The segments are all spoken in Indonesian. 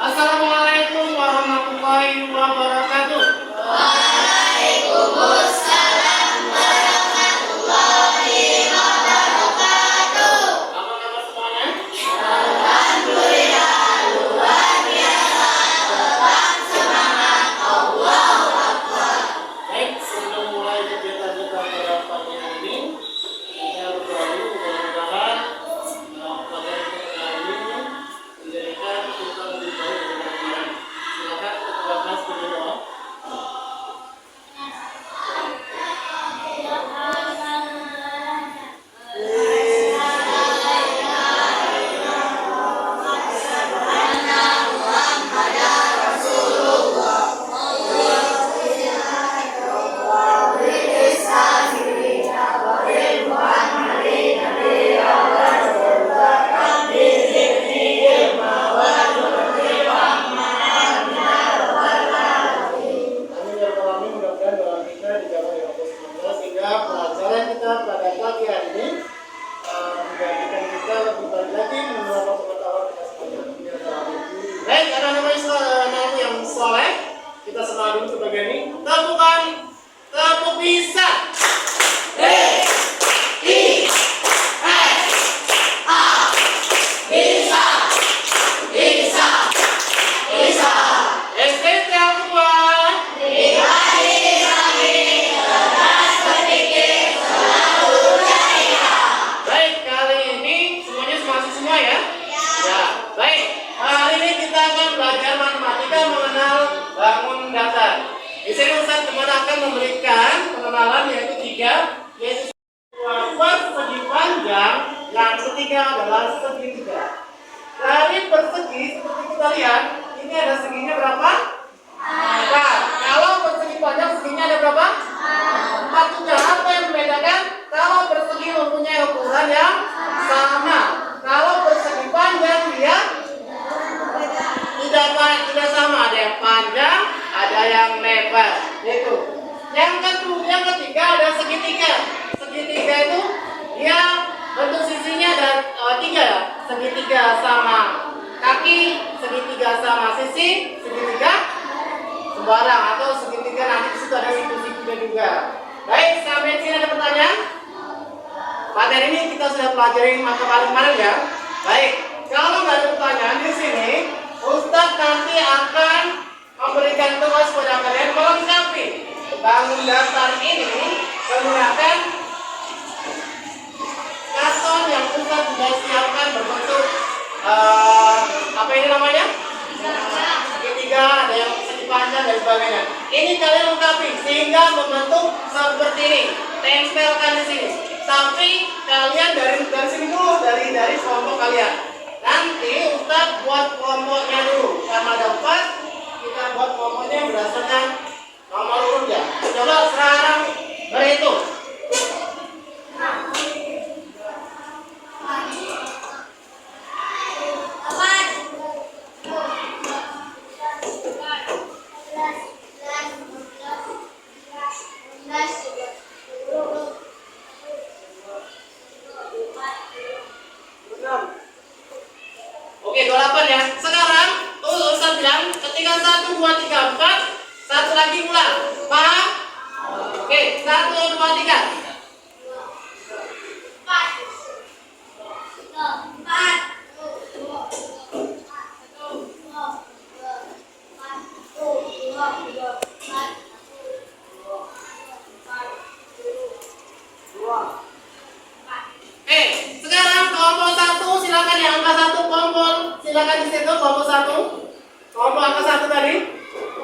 Assalamualaikum warahmatullahi wabarakatuh. Waalaikumsalam warahmatullahi wabarakatuh. Apa kabar semuanya? Alhamdulillah luar biasa. Tetap semangat. Allahu Akbar. Baik, sebelum mulai kegiatan kita pada pagi hari ini, kita berdoa dulu mudah-mudahan pelajaran kita hari ini menjadikan kita lebih baik dari kemarin. Silakan ketua kelas berdoa. Amin ya rabbal alamin. Mudah-mudahan doa kita dijawab oleh Allah SWT sehingga pelajaran kita pada pagi hari ini menjadikan kita lebih baik lagi menambah pengetahuan kita semuanya. Amin ya rabbal alamin. Baik, ada nama yang soleh. Kita semangat dulu ke bagian ini. Tepuk bisa. SDT Al-Quran. Baik, kali ini semuanya masuk semua ya? Ya. Baik, hari ini kita akan belajar matematika mengenal bangun datar. Di sini Ustaz teman akan memberikan pengenalan yaitu tiga, yaitu persegi panjang, yang ketiga adalah segitiga. Dari persegi seperti kita lihat, ini ada seginya berapa? 4. Kalau persegi panjang seginya ada berapa? 4 juga. Apa yang membedakan? Kalau persegi mempunyai ukuran yang sama. Kalau persegi panjang dia tidak sama. Ada yang panjang, ada yang lebar. Itu. Yang ketiga ada segitiga. Segitiga itu dia bentuk sisinya ada 3. Segitiga sama kaki, segitiga sama sisi, segitiga sembarang atau segitiga nanti di situ ada siku-sikunya juga. Baik, sampai sini ada pertanyaan? Materi ini kita sudah pelajari mata paling kemarin ya. Baik, kalau nggak ada pertanyaan di sini, Ustadz nanti akan memberikan tugas kepada kalian melengkapi bangun datar ini menggunakan karton yang Ustadz sudah siapkan berbentuk apa ini namanya? Segitiga, ada yang segi panjang dan sebagainya. Ini kalian lengkapi sehingga membentuk seperti ini. Tempelkan di sini. Tapi kalian dari sini dulu, dari kelompok kalian. Nanti Ustadz buat kelompoknya dulu. Karena ada 4, kita buat kelompoknya berdasarkan nomor urutnya. Coba sekarang berhitung. Oke, 28 ya. Sekarang Ustaz bilang ketika 1, 2, 3, 4, satu lagi ulang. Paham? Oke, 1, 2, 3. Sekarang kelompok 1 silakan yang angka 1 kompol. Silakan di situ kelompok 1. Kelompok angka 1 tadi.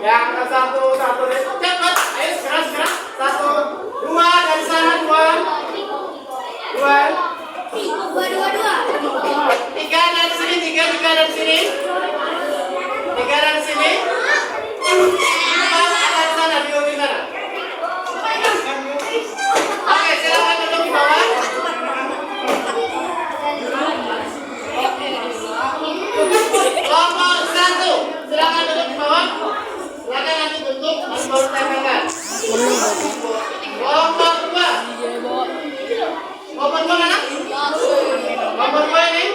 Yang angka 1 itu cepat. Ayo segera. 1, 2 dari sana 2. 3 dari sini, 3 dari sini. 3 dari sini. 4 dari sana, di sana. Oke, silakan duduk di bawah. Kelompok 1, silakan duduk di bawah. Silakan nanti duduk dan baru tempelkan. Kelompok 2. Kelompok 2 mana? Kelompok 2 ini.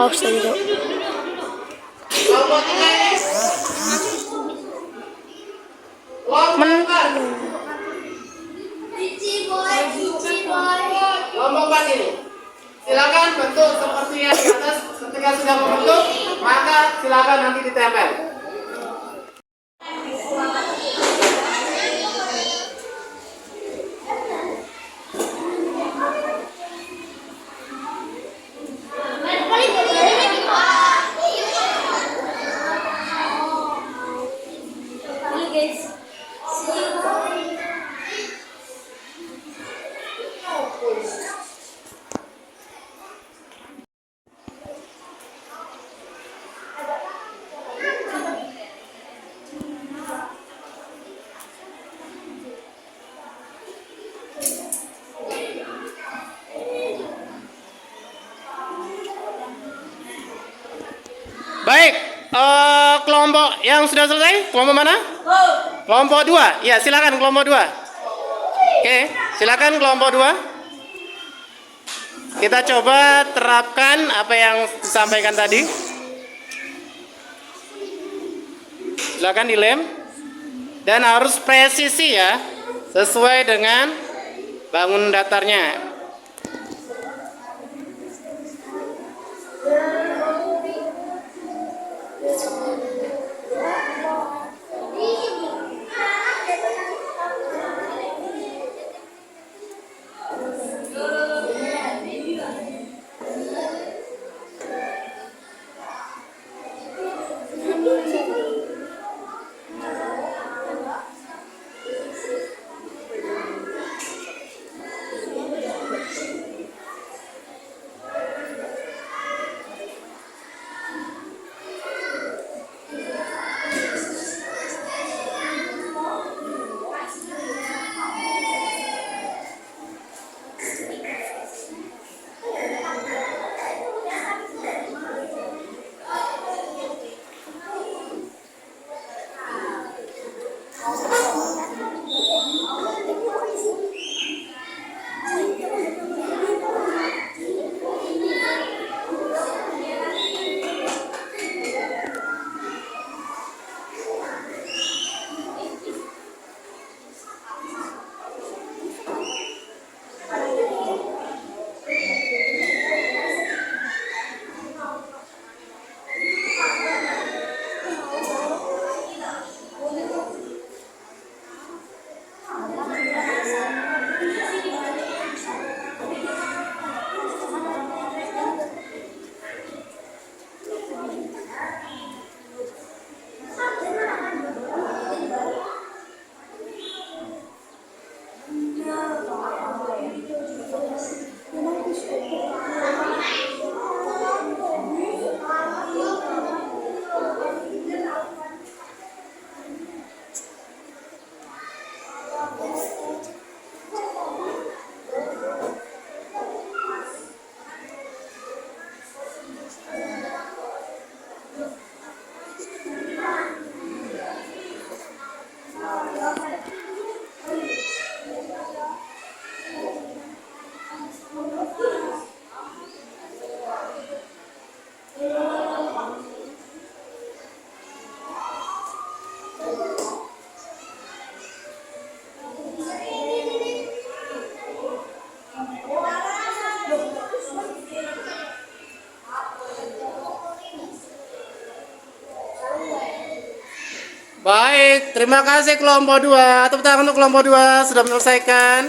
pause lagi dong. Kelompok 3 ini. Kelompok 4. Kelompok 4 ini. Silakan bentuk seperti yang di atas. Ketika sudah membentuk, maka silakan nanti ditempel. Baik, kelompok yang sudah selesai, kelompok mana? Kelompok 2, ya silakan kelompok 2. Oke, silakan kelompok 2. Kita coba terapkan apa yang disampaikan tadi. Silakan dilem. Dan harus presisi ya, sesuai dengan bangun datarnya. Baik, terima kasih kelompok 2. Tepuk tangan untuk kelompok 2 sudah menyelesaikan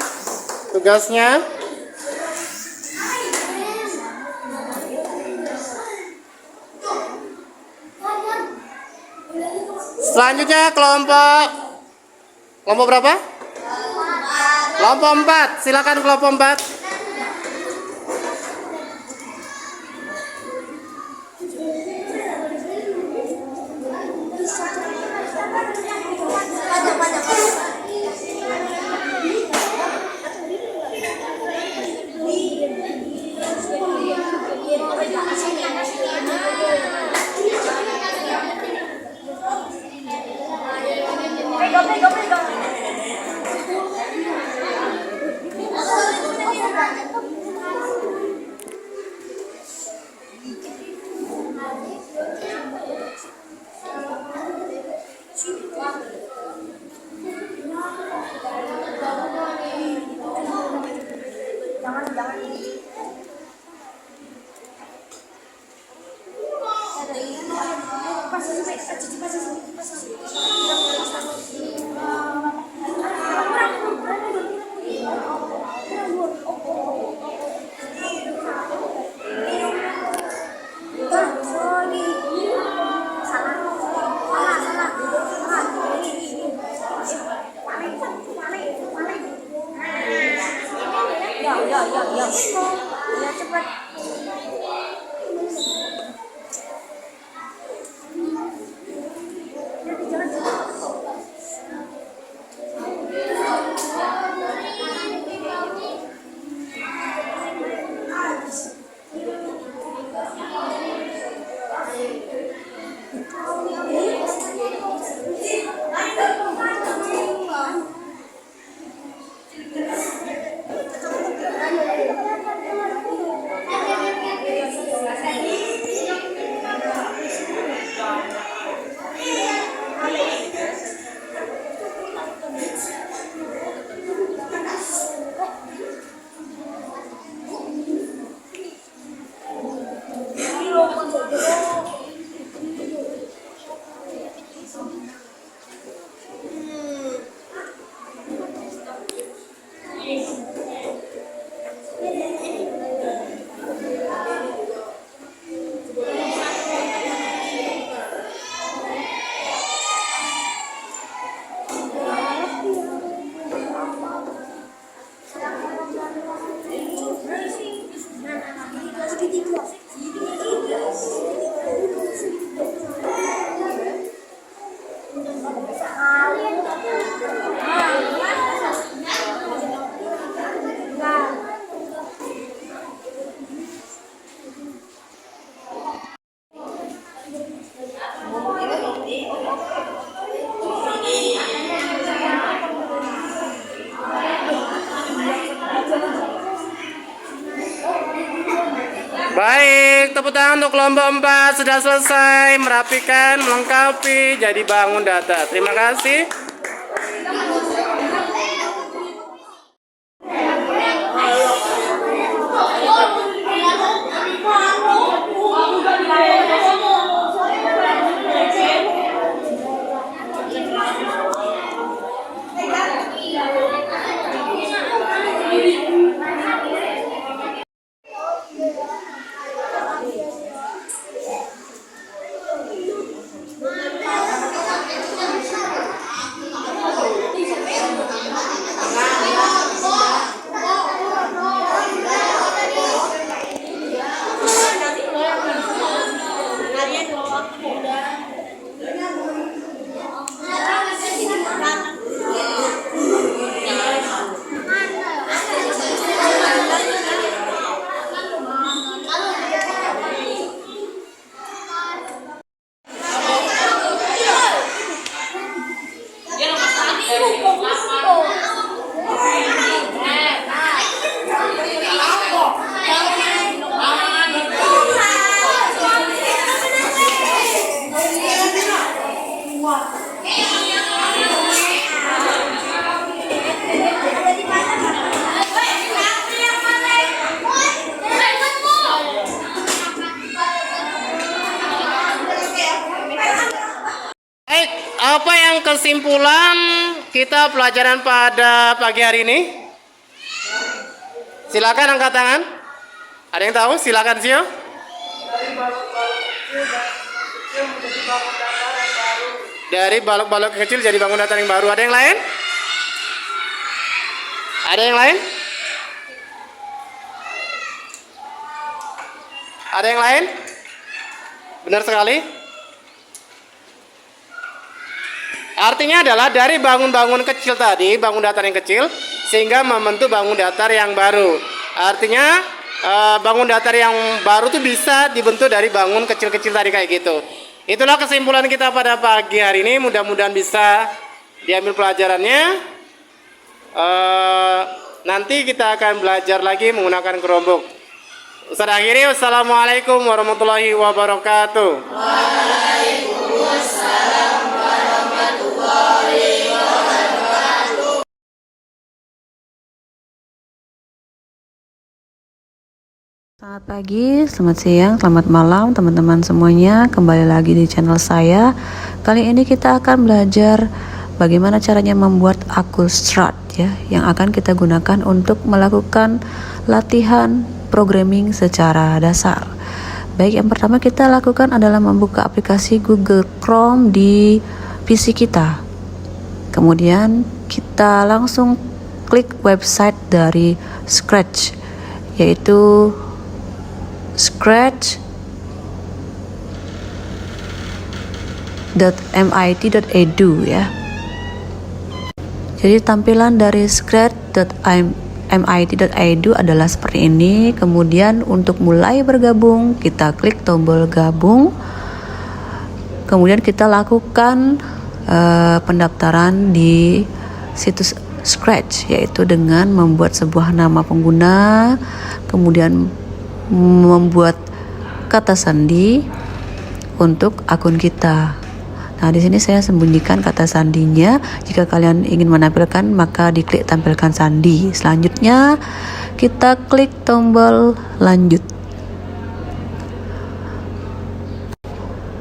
tugasnya. Selanjutnya kelompok berapa? Kelompok 4. Silakan kelompok 4. Ya cepat. Baik, tepuk tangan untuk kelompok 4 sudah selesai merapikan, melengkapi, jadi bangun data. Terima kasih. Apa yang kesimpulan kita pelajaran pada pagi hari ini? Silakan angkat tangan. Ada yang tahu? Silakan Zio. Dari balok-balok kecil jadi bangun datar yang baru. Ada yang lain? Ada yang lain? Ada yang lain? Benar sekali. Artinya adalah dari bangun-bangun kecil tadi, bangun datar yang kecil, sehingga membentuk bangun datar yang baru. Artinya bangun datar yang baru itu bisa dibentuk dari bangun kecil-kecil tadi kayak gitu. Itulah kesimpulan kita pada pagi hari ini. Mudah-mudahan bisa diambil pelajarannya. Nanti kita akan belajar lagi menggunakan kerombok. Ustaz akhiri, wassalamualaikum warahmatullahi wabarakatuh. Waalaikumsalam warahmatullahi wabarakatuh. Selamat pagi, selamat siang, selamat malam teman-teman semuanya. Kembali lagi di channel saya. Kali ini kita akan belajar bagaimana caranya membuat akun strat ya, yang akan kita gunakan untuk melakukan latihan programming secara dasar. Baik, yang pertama kita lakukan adalah membuka aplikasi Google Chrome di PC kita. Kemudian kita langsung klik website dari Scratch, yaitu scratch.mit.edu ya. Jadi tampilan dari scratch.mit.edu adalah seperti ini. Kemudian untuk mulai bergabung, kita klik tombol gabung. Kemudian kita lakukan pendaftaran di situs Scratch, yaitu dengan membuat sebuah nama pengguna, kemudian membuat kata sandi untuk akun kita. Nah, di sini saya sembunyikan kata sandinya. Jika kalian ingin menampilkan, maka diklik tampilkan sandi. Selanjutnya, kita klik tombol lanjut.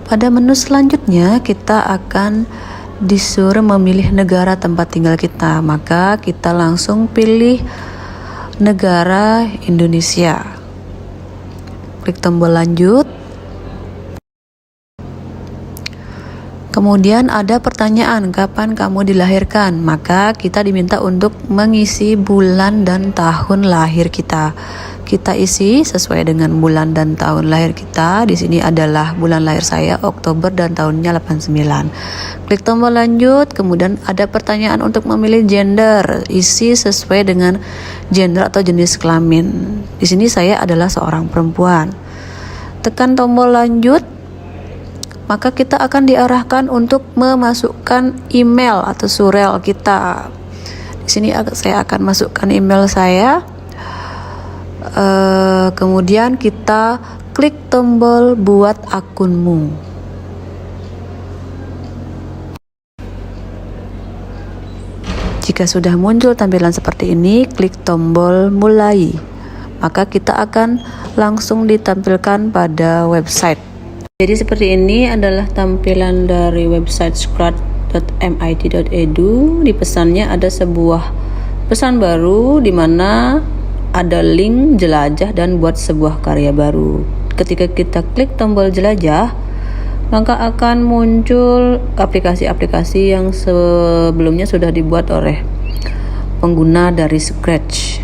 Pada menu selanjutnya, kita akan disuruh memilih negara tempat tinggal kita, maka kita langsung pilih negara Indonesia. Klik tombol lanjut. Kemudian ada pertanyaan, kapan kamu dilahirkan? Maka kita diminta untuk mengisi bulan dan tahun lahir kita. Kita isi sesuai dengan bulan dan tahun lahir kita. Di sini adalah bulan lahir saya Oktober dan tahunnya 89. Klik tombol lanjut, kemudian ada pertanyaan untuk memilih gender. Isi sesuai dengan gender atau jenis kelamin. Di sini saya adalah seorang perempuan. Tekan tombol lanjut, maka kita akan diarahkan untuk memasukkan email atau surel kita. Di sini saya akan masukkan email saya. Kemudian kita klik tombol buat akunmu. Jika sudah muncul tampilan seperti ini, klik tombol mulai. Maka kita akan langsung ditampilkan pada website. Jadi seperti ini adalah tampilan dari website scratch.mit.edu. Di pesannya ada sebuah pesan baru di mana ada link jelajah dan buat sebuah karya baru. Ketika kita klik tombol jelajah, maka akan muncul aplikasi-aplikasi yang sebelumnya sudah dibuat oleh pengguna dari Scratch.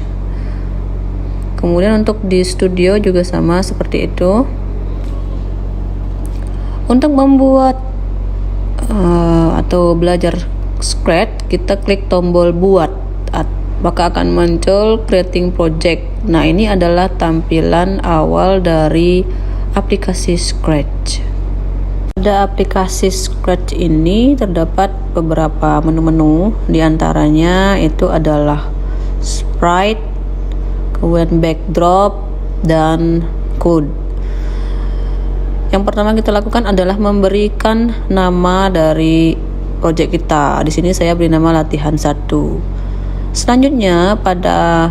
Kemudian untuk di studio juga sama seperti itu. Untuk membuat atau belajar Scratch, kita klik tombol buat, maka akan muncul creating project. Nah, ini adalah tampilan awal dari aplikasi Scratch. Pada aplikasi Scratch ini terdapat beberapa menu-menu, diantaranya itu adalah sprite, kemudian backdrop, dan code. Yang pertama kita lakukan adalah memberikan nama dari project kita. Di sini saya beri nama latihan 1. Selanjutnya pada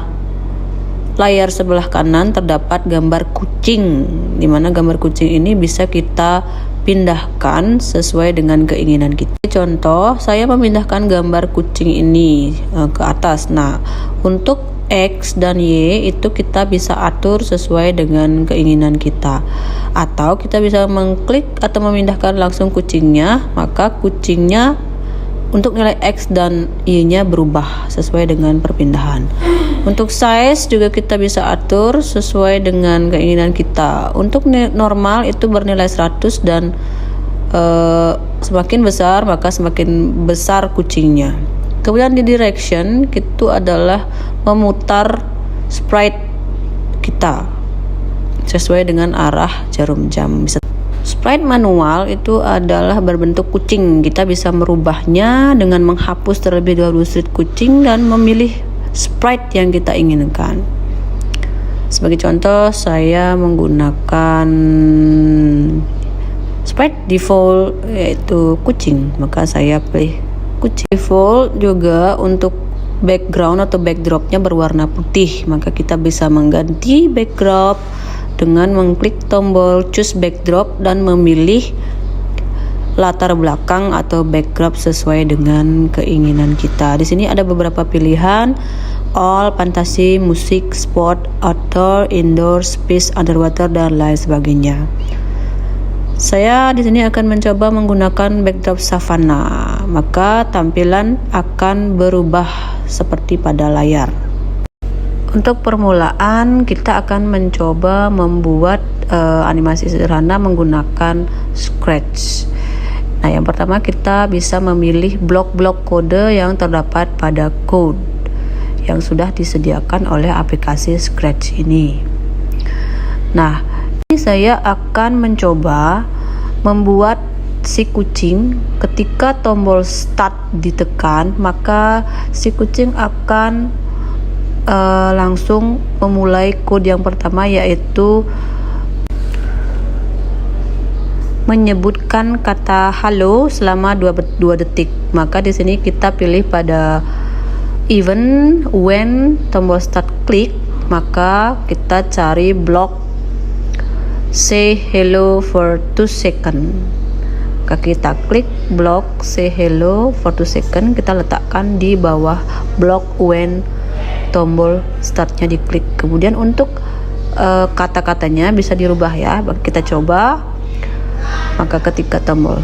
layar sebelah kanan terdapat gambar kucing, di mana gambar kucing ini bisa kita pindahkan sesuai dengan keinginan kita. Contoh, saya memindahkan gambar kucing ini ke atas. Nah, untuk X dan Y itu kita bisa atur sesuai dengan keinginan kita. Atau kita bisa mengklik atau memindahkan langsung kucingnya, maka kucingnya untuk nilai X dan Y-nya berubah sesuai dengan perpindahan. Untuk size juga kita bisa atur sesuai dengan keinginan kita. Untuk normal itu bernilai 100 dan semakin besar maka semakin besar kucingnya. Kemudian di direction itu adalah memutar sprite kita sesuai dengan arah jarum jam. Sprite manual itu adalah berbentuk kucing. Kita bisa merubahnya dengan menghapus terlebih dahulu sprite kucing dan memilih sprite yang kita inginkan. Sebagai contoh, saya menggunakan sprite default yaitu kucing, maka saya pilih kucing. Default juga untuk background atau backdropnya berwarna putih, maka kita bisa mengganti backdrop dengan mengklik tombol choose backdrop dan memilih latar belakang atau backdrop sesuai dengan keinginan kita. Di sini ada beberapa pilihan: all, fantasi, musik, sport, outdoor, indoor, space, underwater, dan lain sebagainya. Saya di sini akan mencoba menggunakan backdrop savana, maka tampilan akan berubah seperti pada layar. Untuk permulaan kita akan mencoba membuat animasi sederhana menggunakan Scratch. Nah, yang pertama kita bisa memilih blok-blok kode yang terdapat pada code yang sudah disediakan oleh aplikasi Scratch ini. Nah, ini saya akan mencoba membuat si kucing. Ketika tombol start ditekan, maka si kucing akan langsung memulai kode yang pertama, yaitu menyebutkan kata halo selama 2 detik. Maka di sini kita pilih pada even when tombol start klik, maka kita cari blok say hello for 2 second. Maka kita klik blok say hello for 2 second, kita letakkan di bawah blok when tombol startnya diklik. Kemudian untuk kata-katanya bisa dirubah ya. Kita coba. Maka ketika tombol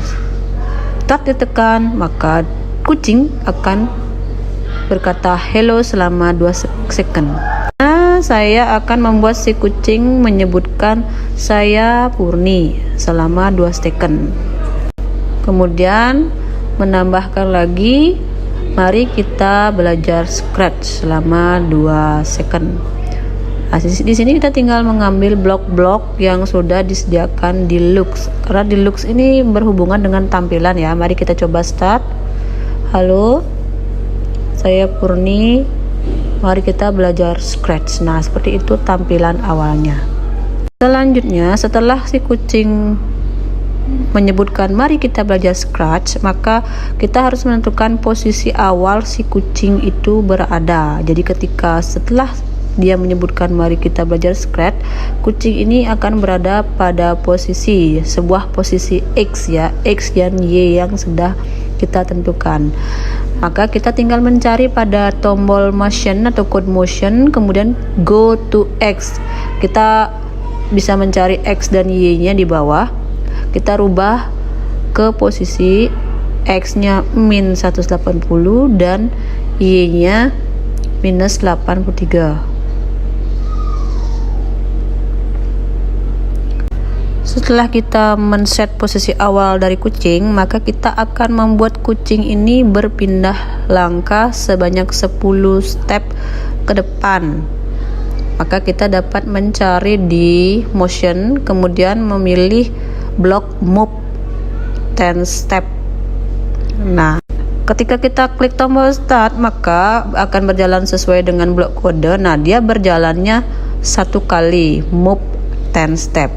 start ditekan, maka kucing akan berkata hello selama 2 second. Nah, saya akan membuat si kucing menyebutkan saya Purni selama 2 second. Kemudian menambahkan lagi, mari kita belajar Scratch selama 2 second. Nah, di sini kita tinggal mengambil blok-blok yang sudah disediakan di Lux. Karena di Lux ini berhubungan dengan tampilan ya. Mari kita coba start. Halo, saya Purni. Mari kita belajar Scratch. Nah, seperti itu tampilan awalnya. Selanjutnya, setelah si kucing menyebutkan mari kita belajar Scratch, maka kita harus menentukan posisi awal si kucing itu berada. Jadi ketika setelah dia menyebutkan mari kita belajar Scratch, kucing ini akan berada pada sebuah posisi X ya, X dan Y yang sudah kita tentukan. Maka kita tinggal mencari pada tombol motion atau code motion, kemudian go to X. Kita bisa mencari X dan Y-nya di bawah. Kita rubah ke posisi X-nya min 180 dan Y-nya minus 83. Setelah kita men-set posisi awal dari kucing, maka kita akan membuat kucing ini berpindah langkah sebanyak 10 step ke depan. Maka kita dapat mencari di motion, kemudian memilih blok move 10 step. Nah, ketika kita klik tombol start, maka akan berjalan sesuai dengan blok kode. Nah, dia berjalannya 1 kali move 10 step.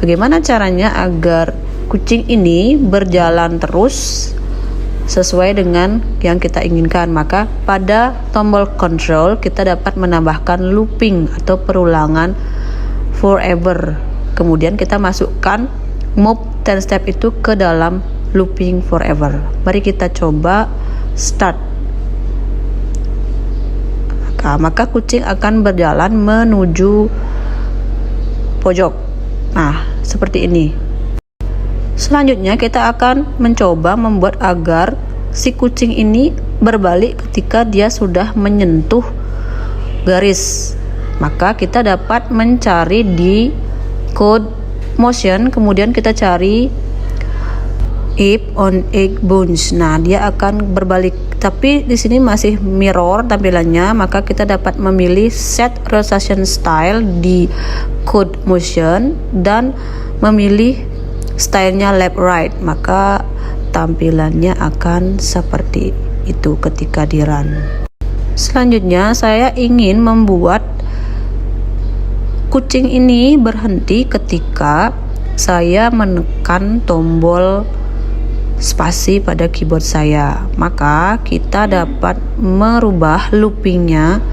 Bagaimana caranya agar kucing ini berjalan terus sesuai dengan yang kita inginkan? Maka pada tombol control kita dapat menambahkan looping atau perulangan forever. Kemudian kita masukkan move 10 step itu ke dalam looping forever. Mari kita coba start. Maka kucing akan berjalan menuju pojok. Nah, seperti ini. Selanjutnya kita akan mencoba membuat agar si kucing ini berbalik ketika dia sudah menyentuh garis. Maka kita dapat mencari di code motion, kemudian kita cari if on egg bones. Nah, dia akan berbalik. Tapi di sini masih mirror tampilannya, maka kita dapat memilih set rotation style di code motion dan memilih stylenya left right. Maka tampilannya akan seperti itu ketika di run. Selanjutnya saya ingin membuat kucing ini berhenti ketika saya menekan tombol spasi pada keyboard saya. Maka kita dapat merubah loopingnya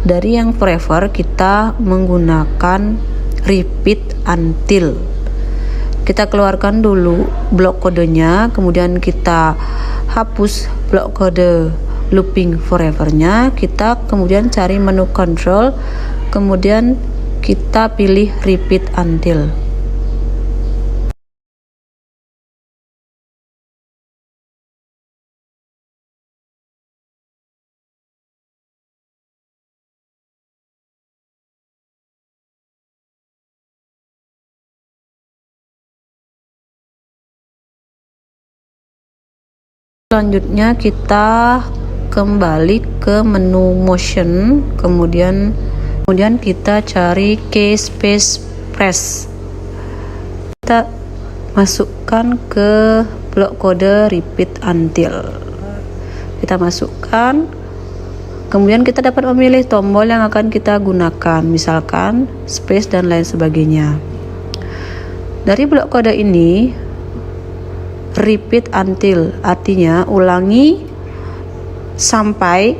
dari yang forever, kita menggunakan repeat until. Kita keluarkan dulu blok kodenya, kemudian kita hapus blok kode looping forevernya. Kita kemudian cari menu control, kemudian kita pilih repeat until. Selanjutnya kita kembali ke menu motion, kemudian kita cari key space press. Kita masukkan ke blok kode repeat until. Kita masukkan, kemudian kita dapat memilih tombol yang akan kita gunakan, misalkan space dan lain sebagainya. Dari blok kode ini, repeat until artinya ulangi sampai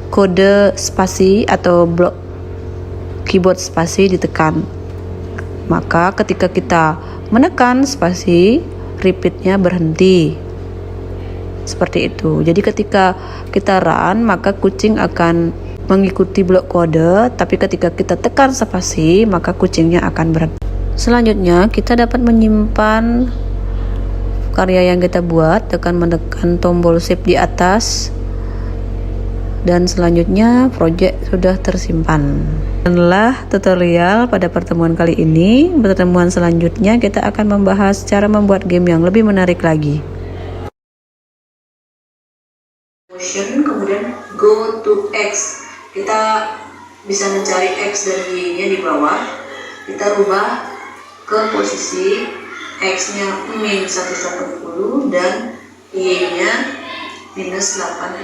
kode spasi atau blok keyboard spasi ditekan. Maka ketika kita menekan spasi, repeatnya berhenti. Seperti itu. Jadi ketika kita run, maka kucing akan mengikuti blok kode, tapi ketika kita tekan spasi, maka kucingnya akan berhenti. Selanjutnya kita dapat menyimpan karya yang kita buat dengan menekan tombol save di atas, dan selanjutnya project sudah tersimpan. Setelah tutorial pada pertemuan kali ini, pertemuan selanjutnya kita akan membahas cara membuat game yang lebih menarik lagi. Motion, kemudian go to X. Kita bisa mencari X dan Y-nya di bawah. Kita rubah ke posisi X-nya min 180 dan Y-nya minus 83.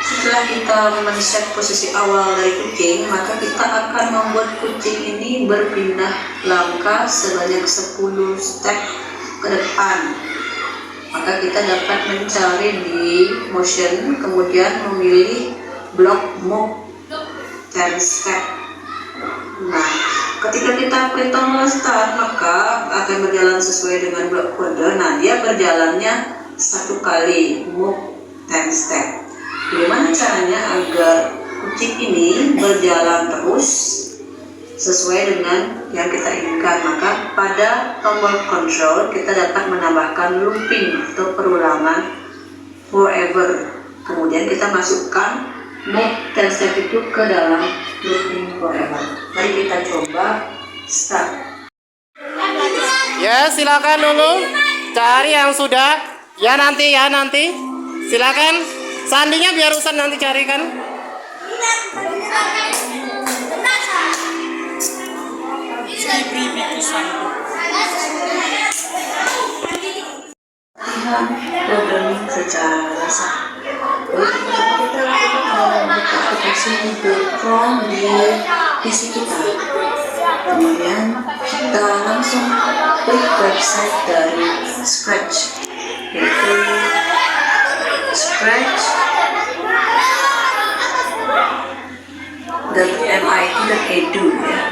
Setelah kita men-set posisi awal dari kucing, maka kita akan membuat kucing ini berpindah langkah sebanyak 10 step ke depan. Maka kita dapat mencari di motion, kemudian memilih blok move 10 step. Nah, ketika kita klik tombol start, maka akan berjalan sesuai dengan blok kode. Nah, dia berjalannya satu kali, move 10 step. Bagaimana caranya agar kucing ini berjalan terus sesuai dengan yang kita inginkan? Maka pada tombol control kita dapat menambahkan looping atau perulangan forever. Kemudian kita masukkan move 10 step itu ke dalam looping forever. Mari kita coba start. Ya, silakan dulu cari yang sudah. Ya nanti. Silakan. Sandinya biar Usan nanti carikan. Programming secara rasa. Kita lakukan membuka aplikasi Google Chrome di PC kita. Kemudian kita langsung klik website dari Scratch, yaitu scratch.mit.edu ya.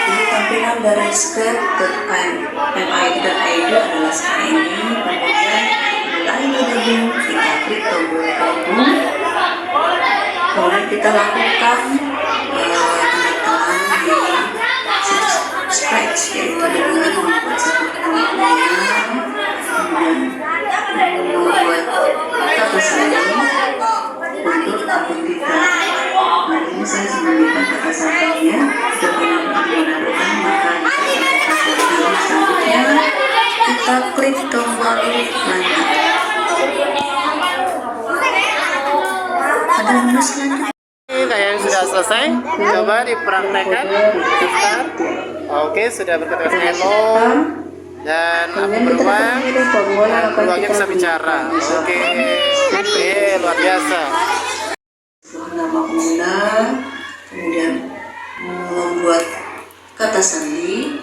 Ini tampilan dari scratch.mit.edu adalah seperti ini. Kemudian mulai bergabung, kita klik tombol gabung. Kemudian kita lakukan pendataan di situs Scratch, yaitu dengan membuat satu kemudian membuat kata sandi untuk akun kita. Nah, ini saya sembunyikan kata sandinya. Jika menggunakan maka selanjutnya kita klik tombol lanjut. Ada menu selanjutnya. Kayaknya sudah selesai. Coba dipraktekkan. Oke, sudah berkata hello. Dan beruang beruangnya bisa bicara. Oke, luar biasa. Nama pengguna, kemudian membuat kata sandi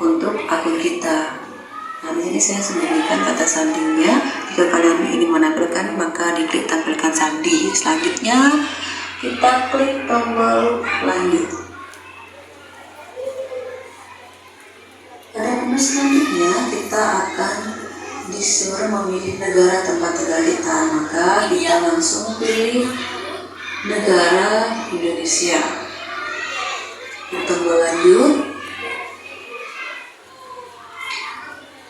untuk akun kita. Nah, di sini saya sembunyikan kata sandinya. Jika kalian ingin menampilkan, maka diklik tampilkan sandi. Selanjutnya kita klik tombol lanjut. Pada menu selanjutnya kita akan disuruh memilih negara tempat tinggal kita. Maka kita langsung pilih negara Indonesia. Tombol lanjut.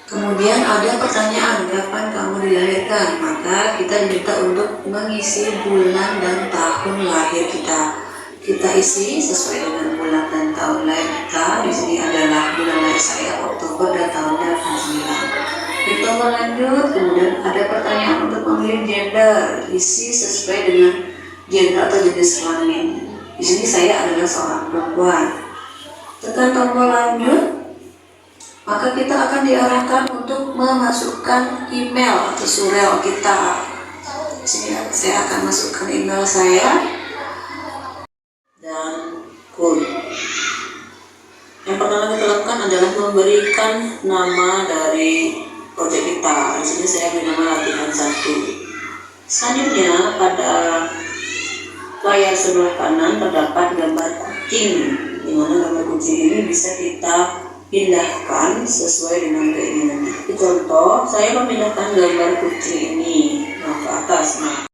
Kemudian ada pertanyaan, kapan kamu dilahirkan? Maka kita diminta untuk mengisi bulan dan tahun lahir kita. Kita isi sesuai dengan bulan dan tahun tahun lahir kita. Di sini adalah bulan lahir saya Oktober dan tahunnya 9. Kita lanjut. Kemudian ada pertanyaan untuk memilih gender, isi sesuai dengan gender atau jenis kelamin. Di sini saya adalah seorang perempuan. Tekan tombol lanjut, maka kita akan diarahkan untuk memasukkan email atau surel kita. Di sini saya akan masukkan email saya dan code. Yang pertama kita lakukan adalah memberikan nama dari proyek kita. Di sini saya beri nama latihan 1. Selanjutnya pada layar sebelah kanan terdapat gambar kucing, di mana gambar kucing ini bisa kita pindahkan sesuai dengan keinginan. Contoh, saya memindahkan gambar kucing ini ke atas. Nah,